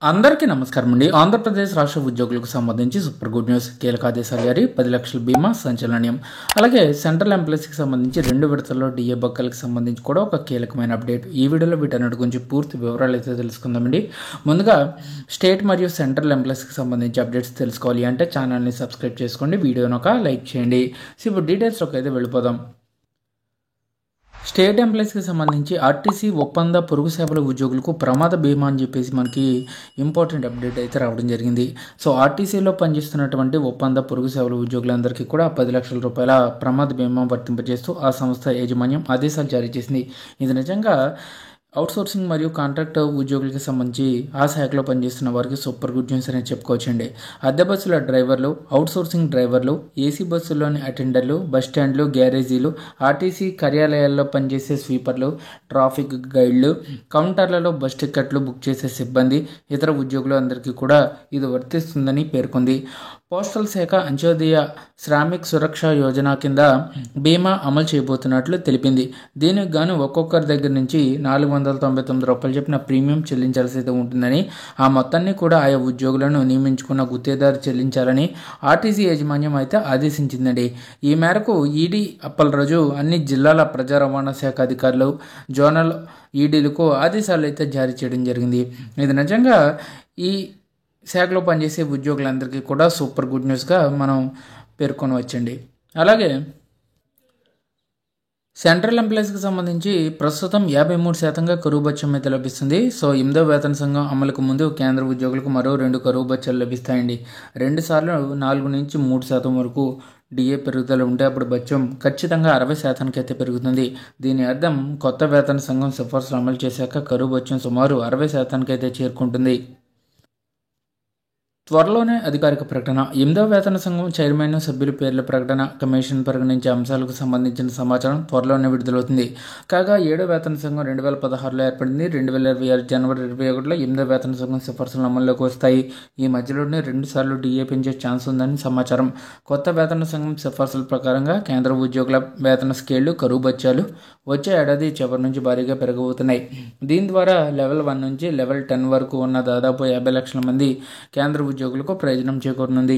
అందరికీ నమస్కారం అండి. ఆంధ్రప్రదేశ్ రాష్ట్ర ఉద్యోగులకు సంబంధించి సూపర్ గుడ్ న్యూస్. కీలక ఆదేశాలు జారీ, 10 లక్షల బీమా సంచలనం. అలాగే సెంట్రల్ ఎంప్లాయీస్కి సంబంధించి 2 విడతల్లో డిఏ బకాయిలకు సంబంధించి కూడా ఒక కీలకమైన అప్డేట్. ఈ వీడియోలో వీటన్నిటి గురించి పూర్తి వివరాలు అయితే తెలుసుకుందామండి. ముందుగా స్టేట్ మరియు సెంట్రల్ ఎంప్లాయీస్కి సంబంధించి అప్డేట్స్ తెలుసుకోవాలి అంటే ఛానల్ని సబ్స్క్రైబ్ చేసుకోండి, వీడియోని ఒక లైక్ చేయండి. సో ఇప్పుడు డీటెయిల్స్లోకి అయితే వెళ్ళిపోదాం. స్టేట్ ఎంప్లాయీస్కి సంబంధించి ఆర్టీసీ ఒప్పంద పొరుగు సేవల ఉద్యోగులకు ప్రమాద బీమా అని చెప్పేసి మనకి ఇంపార్టెంట్ అప్డేట్ అయితే రావడం జరిగింది. సో ఆర్టీసీలో పనిచేస్తున్నటువంటి ఒప్పంద పొరుగు సేవల ఉద్యోగులందరికీ కూడా 10 లక్షల రూపాయల ప్రమాద బీమా వర్తింపజేస్తూ ఆ సంస్థ యాజమాన్యం ఆదేశాలు జారీ చేసింది. ఇది నిజంగా అవుట్సోర్సింగ్ మరియు కాంట్రాక్ట్ ఉద్యోగులకి సంబంధించి ఆ శాఖలో పనిచేస్తున్న వారికి సూపర్ గుడ్ న్యూస్ అనేది చెప్పుకోవచ్చండి. అద్దె బస్సుల డ్రైవర్లు, అవుట్సోర్సింగ్ డ్రైవర్లు, ఏసీ బస్సుల్లోని అటెండర్లు, బస్ స్టాండ్లు, గ్యారేజీలు, ఆర్టీసీ కార్యాలయాల్లో పనిచేసే స్వీపర్లు, ట్రాఫిక్ గైడ్లు, కౌంటర్లలో బస్ టికెట్లు బుక్ చేసే సిబ్బంది, ఇతర ఉద్యోగులు అందరికీ కూడా ఇది వర్తిస్తుందని పేర్కొంది. పోస్టల్ శాఖ అంత్యోదయ శ్రామిక్ సురక్ష యోజన కింద బీమా అమలు చేయబోతున్నట్లు తెలిపింది. దీనికి గాను ఒక్కొక్కరి దగ్గర నుంచి 499 రూపాయలు చెప్పిన ప్రీమియం చెల్లించాల్సి అయితే ఉంటుందని, ఆ మొత్తాన్ని కూడా ఆయా ఉద్యోగులను నియమించుకున్న గుత్తేదారు చెల్లించాలని ఆర్టీసీ యాజమాన్యం అయితే ఆదేశించిందండి. ఈ మేరకు ఈడీ అప్పలరాజు అన్ని జిల్లాల ప్రజా రవాణా శాఖ అధికారులు, జోనల్ ఈడీలకు ఆదేశాలు అయితే జారీ చేయడం జరిగింది. ఇది నిజంగా ఈ శాఖలో పనిచేసే ఉద్యోగులందరికీ కూడా సూపర్ గుడ్ న్యూస్గా మనం పేర్కొనవచ్చండి. అలాగే సెంట్రల్ ఎంప్లాయీస్కి సంబంధించి ప్రస్తుతం 53% కరువు భత్యం అయితే లభిస్తుంది. సో 8వ వేతన సంఘం అమలుకు ముందు కేంద్ర ఉద్యోగులకు మరో 2 కరువు భత్యాలు లభిస్తాయండి. 2 సార్లు 4 నుంచి 3% వరకు డిఏ పెరుగుదల ఉంటే అప్పుడు భత్యం ఖచ్చితంగా 60% అయితే పెరుగుతుంది. దీని అర్థం కొత్త వేతన సంఘం సిఫార్సులు అమలు చేశాక కరువు భత్యం సుమారు 60% అయితే చేరుకుంటుంది. త్వరలోనే అధికారిక ప్రకటన. 8వ వేతన సంఘం చైర్మన్, సభ్యుల పేర్ల ప్రకటన, కమిషన్ పరిగణించే అంశాలకు సంబంధించిన సమాచారం త్వరలోనే విడుదలవుతుంది. కాగా 7వ వేతన సంఘం 2016లో ఏర్పడింది. 2026 జనవరి 21లో 8వ వేతన సంఘం సిఫార్సులు అమల్లోకి వస్తాయి. ఈ మధ్యలోనే 2 సార్లు డిఏ పెంచే ఛాన్స్ ఉందని సమాచారం. కొత్త వేతన సంఘం సిఫార్సుల ప్రకారంగా కేంద్ర ఉద్యోగుల వేతన స్కేళ్లు, కరువు భత్యాలు వచ్చే ఏడాది చివరి నుంచి భారీగా పెరగబోతున్నాయి. దీని ద్వారా లెవెల్ 1 నుంచి లెవెల్ 10 వరకు ఉన్న దాదాపు 50 లక్షల మంది కేంద్ర ఉద్యోగులకు ప్రయోజనం చేకూరనుంది.